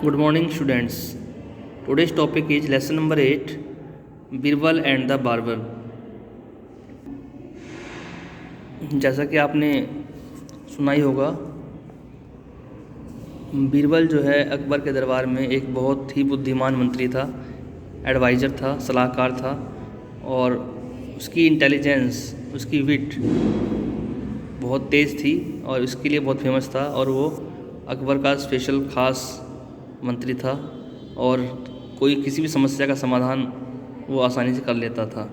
Good morning, students. Today's topic is lesson number 8, Birbal and the barber. जैसा कि आपने सुना ही होगा, बीरबल जो है अकबर के दरबार में एक बहुत ही बुद्धिमान मंत्री था, एडवाइज़र था, सलाहकार था। और उसकी इंटेलिजेंस, उसकी विट बहुत तेज़ थी और इसके लिए बहुत फेमस था। और वो अकबर का स्पेशल ख़ास मंत्री था और कोई किसी भी समस्या का समाधान वो आसानी से कर लेता था।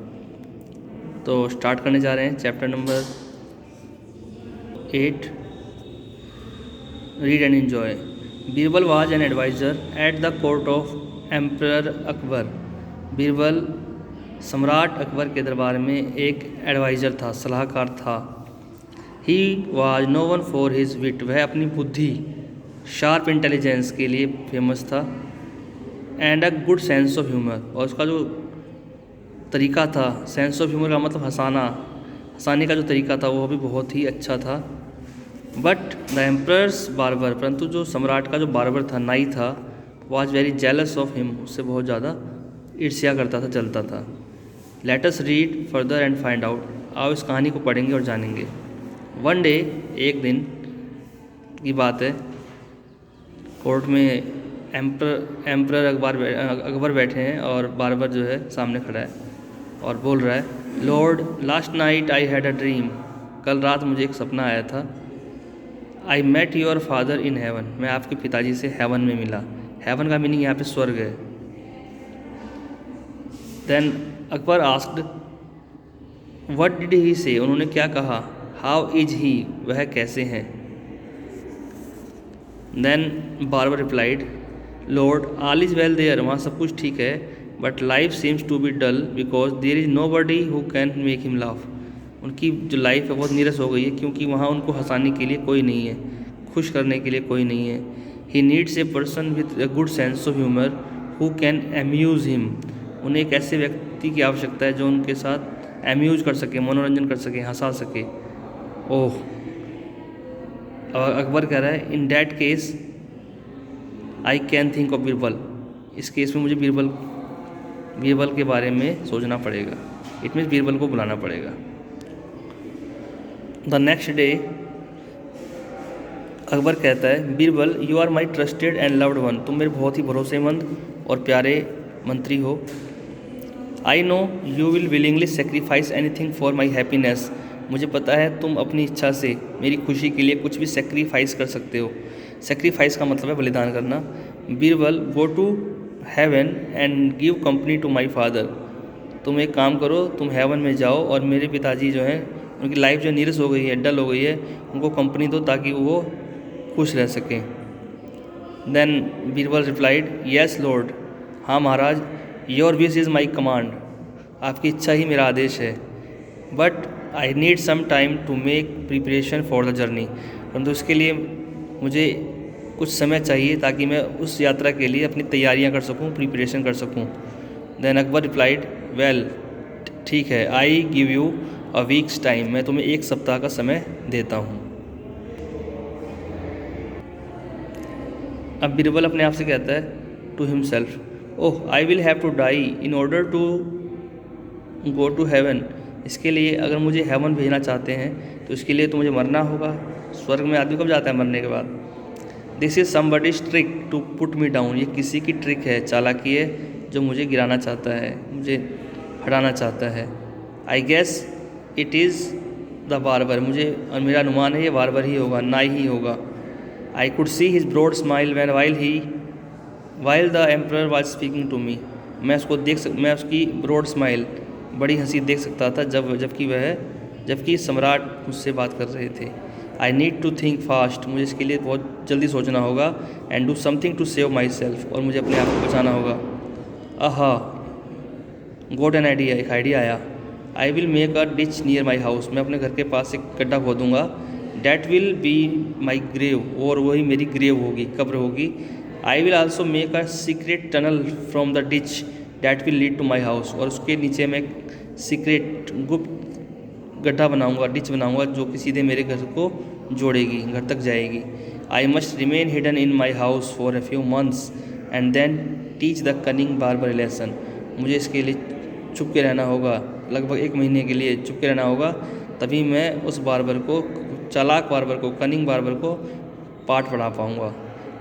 तो स्टार्ट करने जा रहे हैं chapter number 8, read and enjoy. Birbal was an adviser at the court of emperor Akbar. Birbal सम्राट अकबर के दरबार में एक एडवाइज़र था, सलाहकार था। He was known for his wit, वह अपनी बुद्धि, शार्प इंटेलिजेंस के लिए फेमस था। And a good sense of humour, और उसका जो तरीका था, सेंस ऑफ ह्यूमर का मतलब हंसाने का जो तरीका था वो भी बहुत ही अच्छा था। बट द एम्परर्स बार्बर, परंतु जो सम्राट का जो बार्बर था, नाई था, was very jealous of him, उससे बहुत ज़्यादा ईर्ष्या करता था, जलता था। Let us read further and find out, आओ इस कहानी को पढ़ेंगे और जानेंगे। वन डे, एक दिन की बात है, कोर्ट में एम्परर अकबर बैठे हैं और बार्बर जो है सामने खड़ा है और बोल रहा है, lord, last night I had a dream, कल रात मुझे एक सपना आया था। I met your father in heaven, मैं आपके पिताजी से हेवन में मिला। हेवन का मीनिंग यहाँ पे स्वर्ग है। Then Akbar asked, what did he say, उन्होंने क्या कहा। हाउ इज ही, वह कैसे हैं। Then barber replied, lord, all is well there, वहाँ सब कुछ ठीक है, but life seems to be dull because there is nobody who can make him laugh. उनकी जो लाइफ है बहुत नीरस हो गई है क्योंकि वहाँ उनको हंसाने के लिए कोई नहीं है, खुश करने के लिए कोई नहीं है। He needs a person with a good sense of humour who can Amuse him, उन्हें एक ऐसे व्यक्ति की आवश्यकता है जो उनके साथ अम्यूज़ कर सके, मनोरंजन कर सके, हंसा सके। ओह, अकबर कह रहा है, in that case I can think of Birbal, इस केस में मुझे बीरबल के बारे में सोचना पड़ेगा। इट मीन्स बीरबल को बुलाना पड़ेगा। द नेक्स्ट डे अकबर कहता है, Birbal, you are my trusted and loved one, तुम मेरे बहुत ही भरोसेमंद और प्यारे मंत्री हो। I know you will willingly sacrifice anything for my happiness, मुझे पता है तुम अपनी इच्छा से मेरी खुशी के लिए कुछ भी सेक्रीफाइस कर सकते हो। सेक्रीफाइस का मतलब है बलिदान करना। Birbal, go to heaven and give company to my father, तुम एक काम करो, तुम हेवन में जाओ और मेरे पिताजी जो हैं, उनकी लाइफ जो नीरस हो गई है, डल हो गई है, उनको कंपनी दो ताकि वो खुश रह सकें। Then Birbal replied, yes lord, हाँ महाराज, your wish is my command, आपकी इच्छा ही मेरा आदेश है। But I need some time to make preparation for the journey, परंतु इसके लिए मुझे कुछ समय चाहिए ताकि मैं उस यात्रा के लिए अपनी तैयारियां कर सकूं, प्रिपरेशन कर सकूं। देन अकबर रिप्लाइड, वेल, ठीक है, I give you a weeks time, मैं तुम्हें एक सप्ताह का समय देता हूं। अब बीरबल अपने आप से कहता है to himself, oh, I will have to die in order to go to heaven, इसके लिए अगर मुझे हेवन भेजना चाहते हैं तो इसके लिए तो मुझे मरना होगा। स्वर्ग में आदमी कब जाता है? मरने के बाद। This is somebody's trick to put me down, ये किसी की ट्रिक है, चालाकी है, जो मुझे गिराना चाहता है, मुझे हटाना चाहता है। I guess it is the barber, मुझे और मेरा अनुमान है ये बार्बर ही होगा, नाई ही होगा। I could see his broad smile when while the emperor was speaking to me, मैं उसकी ब्रॉड स्माइल, बड़ी हंसी देख सकता था जबकि सम्राट मुझसे बात कर रहे थे। I need to think fast, मुझे इसके लिए बहुत जल्दी सोचना होगा। And do something to save myself, और मुझे अपने आप को बचाना होगा। आहा, गॉट एन आइडिया, एक आइडिया आया। I will make a ditch near my house, मैं अपने घर के पास एक गड्ढा खोदूँगा। That will be my grave, और वही मेरी ग्रेव होगी, कब्र होगी। I will also make a secret tunnel from the ditch that will lead to my house, और उसके नीचे मैं सीक्रेट गुप्त गड्ढा बनाऊंगा, डिच बनाऊंगा, जो कि सीधे मेरे घर को जोड़ेगी, घर तक जाएगी। I must remain hidden in my house for a few months and then teach the cunning barber lesson. मुझे इसके लिए चुप के रहना होगा, लगभग 1 महीने के लिए चुप के रहना होगा, तभी मैं उस बार्बर को, चालाक बार्बर को, कनिंग बार्बर को पाठ पढ़ा पाऊँगा।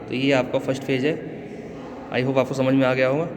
तो ये आपका फर्स्ट फेज है। आई होप आपको समझ में आ गया होगा।